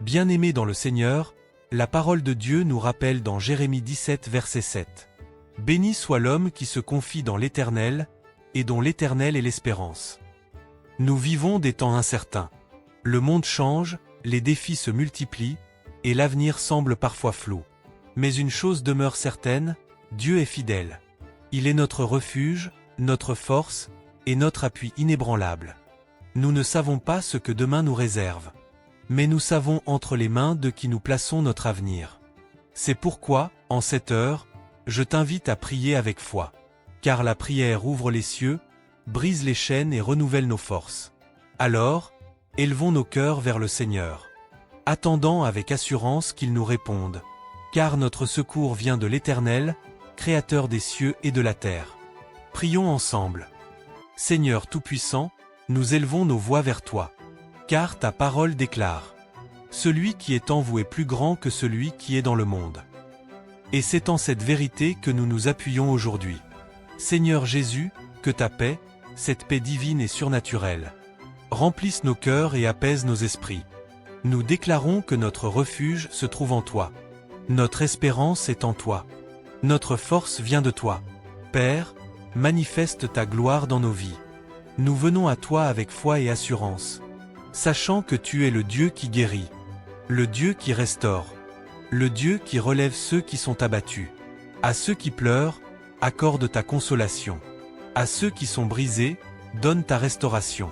Bien-aimés dans le Seigneur, la parole de Dieu nous rappelle dans Jérémie 17 verset 7. Béni soit l'homme qui se confie dans l'Éternel, et dont l'Éternel est l'espérance. Nous vivons des temps incertains. Le monde change, les défis se multiplient, et l'avenir semble parfois flou. Mais une chose demeure certaine, Dieu est fidèle. Il est notre refuge, notre force, et notre appui inébranlable. Nous ne savons pas ce que demain nous réserve. Mais nous savons entre les mains de qui nous plaçons notre avenir. C'est pourquoi, en cette heure, je t'invite à prier avec foi. Car la prière ouvre les cieux, brise les chaînes et renouvelle nos forces. Alors, élevons nos cœurs vers le Seigneur, attendant avec assurance qu'il nous réponde. Car notre secours vient de l'Éternel, Créateur des cieux et de la terre. Prions ensemble. Seigneur Tout-Puissant, nous élevons nos voix vers toi. Car ta parole déclare: celui qui est en vous est plus grand que celui qui est dans le monde. Et c'est en cette vérité que nous nous appuyons aujourd'hui. Seigneur Jésus, que ta paix, cette paix divine et surnaturelle, remplisse nos cœurs et apaise nos esprits. Nous déclarons que notre refuge se trouve en toi. Notre espérance est en toi. Notre force vient de toi. Père, manifeste ta gloire dans nos vies. Nous venons à toi avec foi et assurance, sachant que tu es le Dieu qui guérit, le Dieu qui restaure, le Dieu qui relève ceux qui sont abattus. À ceux qui pleurent, accorde ta consolation. À ceux qui sont brisés, donne ta restauration.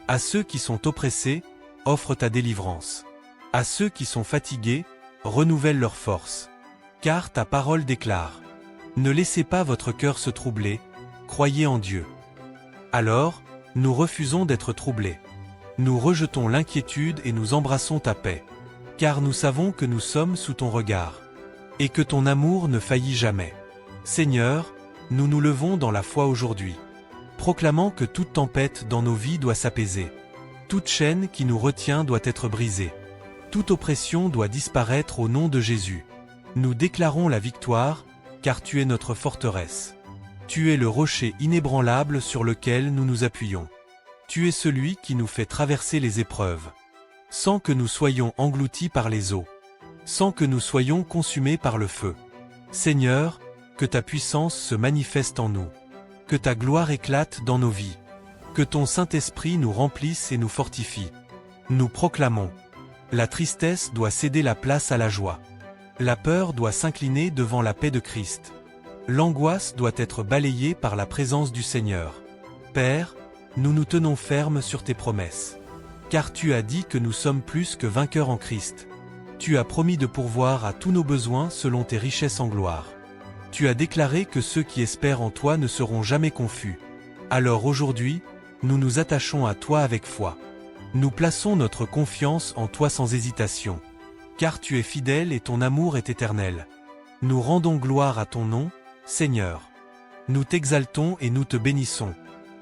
À ceux qui sont oppressés, offre ta délivrance. À ceux qui sont fatigués, renouvelle leur force. Car ta parole déclare: ne laissez pas votre cœur se troubler, croyez en Dieu. Alors, nous refusons d'être troublés. Nous rejetons l'inquiétude et nous embrassons ta paix. Car nous savons que nous sommes sous ton regard, et que ton amour ne faillit jamais. Seigneur, nous nous levons dans la foi aujourd'hui, proclamant que toute tempête dans nos vies doit s'apaiser. Toute chaîne qui nous retient doit être brisée. Toute oppression doit disparaître au nom de Jésus. Nous déclarons la victoire, car tu es notre forteresse. Tu es le rocher inébranlable sur lequel nous nous appuyons. Tu es celui qui nous fait traverser les épreuves, sans que nous soyons engloutis par les eaux, sans que nous soyons consumés par le feu. Seigneur, que ta puissance se manifeste en nous, que ta gloire éclate dans nos vies, que ton Saint-Esprit nous remplisse et nous fortifie. Nous proclamons: la tristesse doit céder la place à la joie. La peur doit s'incliner devant la paix de Christ. L'angoisse doit être balayée par la présence du Seigneur. Père, nous nous tenons fermes sur tes promesses. Car tu as dit que nous sommes plus que vainqueurs en Christ. Tu as promis de pourvoir à tous nos besoins selon tes richesses en gloire. Tu as déclaré que ceux qui espèrent en toi ne seront jamais confus. Alors aujourd'hui, nous nous attachons à toi avec foi. Nous plaçons notre confiance en toi sans hésitation. Car tu es fidèle et ton amour est éternel. Nous rendons gloire à ton nom, Seigneur. Nous t'exaltons et nous te bénissons.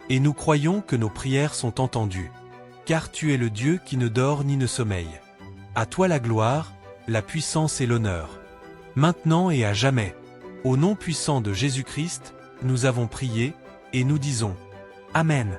Et nous croyons que nos prières sont entendues. Car tu es le Dieu qui ne dort ni ne sommeille. À toi la gloire, la puissance et l'honneur, maintenant et à jamais. Au nom puissant de Jésus-Christ, nous avons prié, et nous disons: Amen.